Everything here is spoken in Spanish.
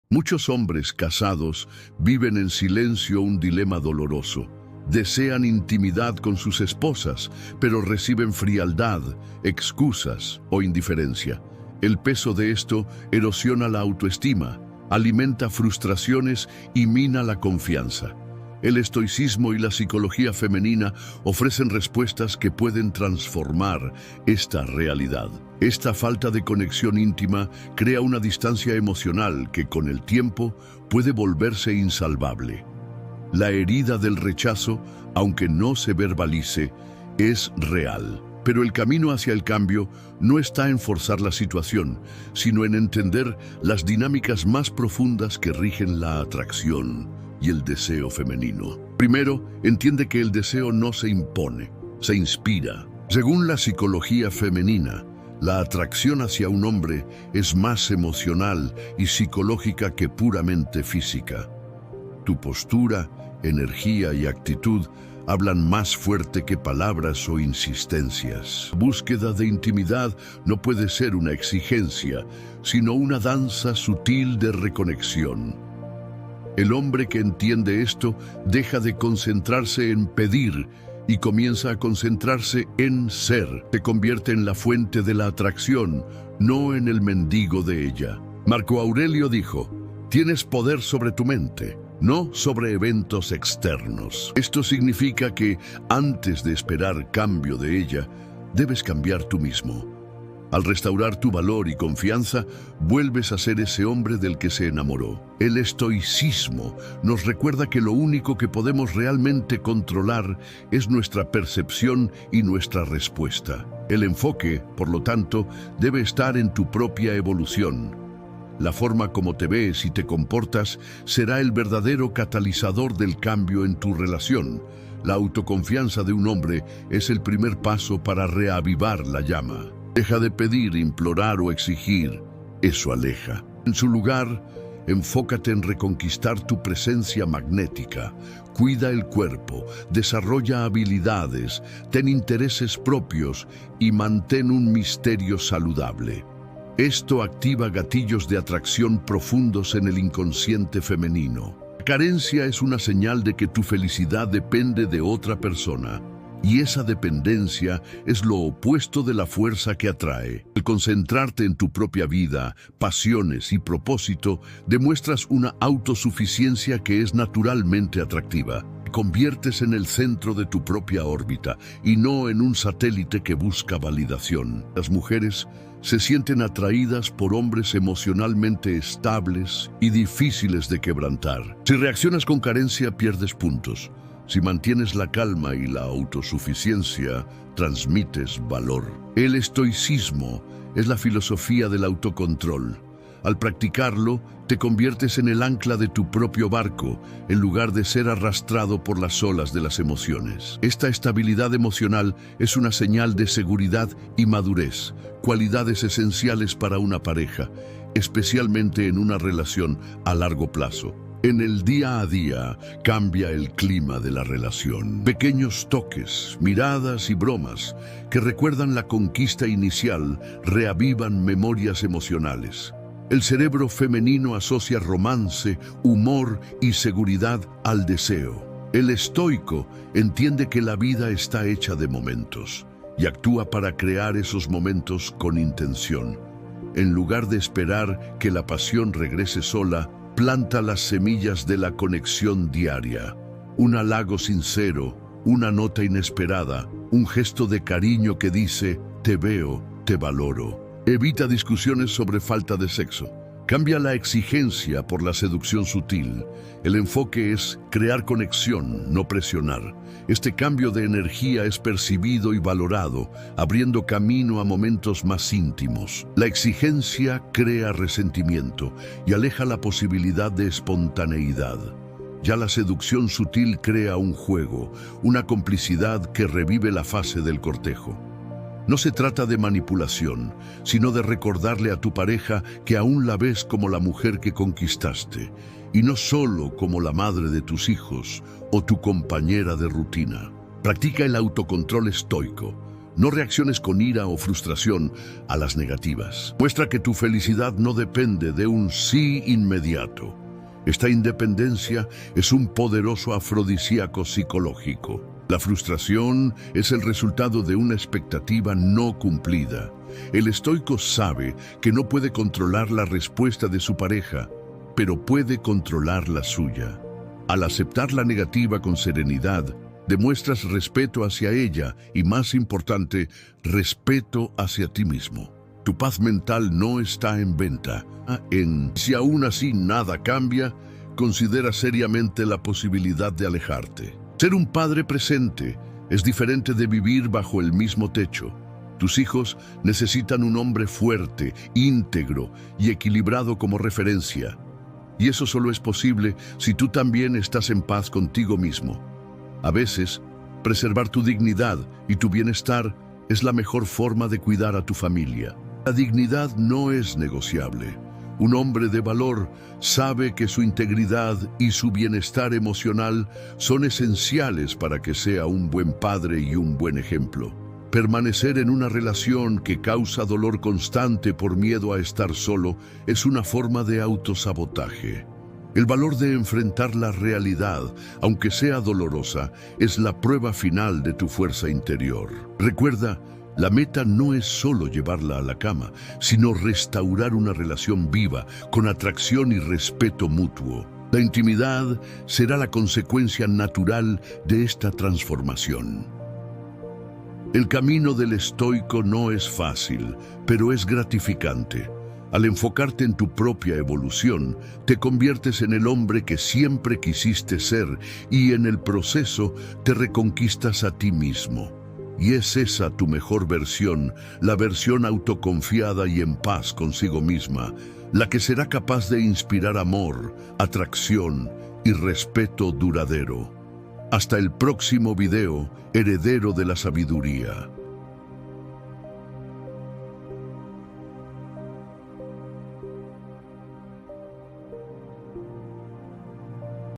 Muchos hombres casados viven en silencio un dilema doloroso. Desean intimidad con sus esposas, pero reciben frialdad, excusas o indiferencia. El peso de esto erosiona la autoestima, alimenta frustraciones y mina la confianza. El estoicismo y la psicología femenina ofrecen respuestas que pueden transformar esta realidad. Esta falta de conexión íntima crea una distancia emocional que con el tiempo puede volverse insalvable. La herida del rechazo, aunque no se verbalice, es real. Pero el camino hacia el cambio no está en forzar la situación, sino en entender las dinámicas más profundas que rigen la atracción y el deseo femenino. Primero, entiende que el deseo no se impone, se inspira. Según la psicología femenina, la atracción hacia un hombre es más emocional y psicológica que puramente física. Tu postura, energía y actitud hablan más fuerte que palabras o insistencias. La búsqueda de intimidad no puede ser una exigencia, sino una danza sutil de reconexión. El hombre que entiende esto deja de concentrarse en pedir y comienza a concentrarse en ser. Se convierte en la fuente de la atracción, no en el mendigo de ella. Marco Aurelio dijo: "Tienes poder sobre tu mente, no sobre eventos externos". Esto significa que antes de esperar cambio de ella, debes cambiar tú mismo. Al restaurar tu valor y confianza, vuelves a ser ese hombre del que se enamoró. El estoicismo nos recuerda que lo único que podemos realmente controlar es nuestra percepción y nuestra respuesta. El enfoque, por lo tanto, debe estar en tu propia evolución. La forma como te ves y te comportas será el verdadero catalizador del cambio en tu relación. La autoconfianza de un hombre es el primer paso para reavivar la llama. Deja de pedir, implorar o exigir. Eso aleja. En su lugar, enfócate en reconquistar tu presencia magnética. Cuida el cuerpo, desarrolla habilidades, ten intereses propios y mantén un misterio saludable. Esto activa gatillos de atracción profundos en el inconsciente femenino. La carencia es una señal de que tu felicidad depende de otra persona. Y esa dependencia es lo opuesto de la fuerza que atrae. Al concentrarte en tu propia vida, pasiones y propósito, demuestras una autosuficiencia que es naturalmente atractiva. Te conviertes en el centro de tu propia órbita y no en un satélite que busca validación. Las mujeres se sienten atraídas por hombres emocionalmente estables y difíciles de quebrantar. Si reaccionas con carencia, pierdes puntos. Si mantienes la calma y la autosuficiencia, transmites valor. El estoicismo es la filosofía del autocontrol. Al practicarlo, te conviertes en el ancla de tu propio barco, en lugar de ser arrastrado por las olas de las emociones. Esta estabilidad emocional es una señal de seguridad y madurez, cualidades esenciales para una pareja, especialmente en una relación a largo plazo. En el día a día cambia el clima de la relación. Pequeños toques, miradas y bromas que recuerdan la conquista inicial reavivan memorias emocionales. El cerebro femenino asocia romance, humor y seguridad al deseo. El estoico entiende que la vida está hecha de momentos y actúa para crear esos momentos con intención. En lugar de esperar que la pasión regrese sola, planta las semillas de la conexión diaria. Un halago sincero, una nota inesperada, un gesto de cariño que dice: "Te veo, te valoro". Evita discusiones sobre falta de sexo. Cambia la exigencia por la seducción sutil. El enfoque es crear conexión, no presionar. Este cambio de energía es percibido y valorado, abriendo camino a momentos más íntimos. La exigencia crea resentimiento y aleja la posibilidad de espontaneidad. Ya la seducción sutil crea un juego, una complicidad que revive la fase del cortejo. No se trata de manipulación, sino de recordarle a tu pareja que aún la ves como la mujer que conquistaste, y no solo como la madre de tus hijos o tu compañera de rutina. Practica el autocontrol estoico. No reacciones con ira o frustración a las negativas. Muestra que tu felicidad no depende de un sí inmediato. Esta independencia es un poderoso afrodisíaco psicológico. La frustración es el resultado de una expectativa no cumplida. El estoico sabe que no puede controlar la respuesta de su pareja, pero puede controlar la suya. Al aceptar la negativa con serenidad, demuestras respeto hacia ella y, más importante, respeto hacia ti mismo. Tu paz mental no está en venta. Si aún así nada cambia, considera seriamente la posibilidad de alejarte. Ser un padre presente es diferente de vivir bajo el mismo techo. Tus hijos necesitan un hombre fuerte, íntegro y equilibrado como referencia. Y eso solo es posible si tú también estás en paz contigo mismo. A veces, preservar tu dignidad y tu bienestar es la mejor forma de cuidar a tu familia. La dignidad no es negociable. Un hombre de valor sabe que su integridad y su bienestar emocional son esenciales para que sea un buen padre y un buen ejemplo. Permanecer en una relación que causa dolor constante por miedo a estar solo es una forma de autosabotaje. El valor de enfrentar la realidad, aunque sea dolorosa, es la prueba final de tu fuerza interior. Recuerda, la meta no es solo llevarla a la cama, sino restaurar una relación viva, con atracción y respeto mutuo. La intimidad será la consecuencia natural de esta transformación. El camino del estoico no es fácil, pero es gratificante. Al enfocarte en tu propia evolución, te conviertes en el hombre que siempre quisiste ser y en el proceso te reconquistas a ti mismo. Y es esa tu mejor versión, la versión autoconfiada y en paz consigo misma, la que será capaz de inspirar amor, atracción y respeto duradero. Hasta el próximo video, heredero de la sabiduría.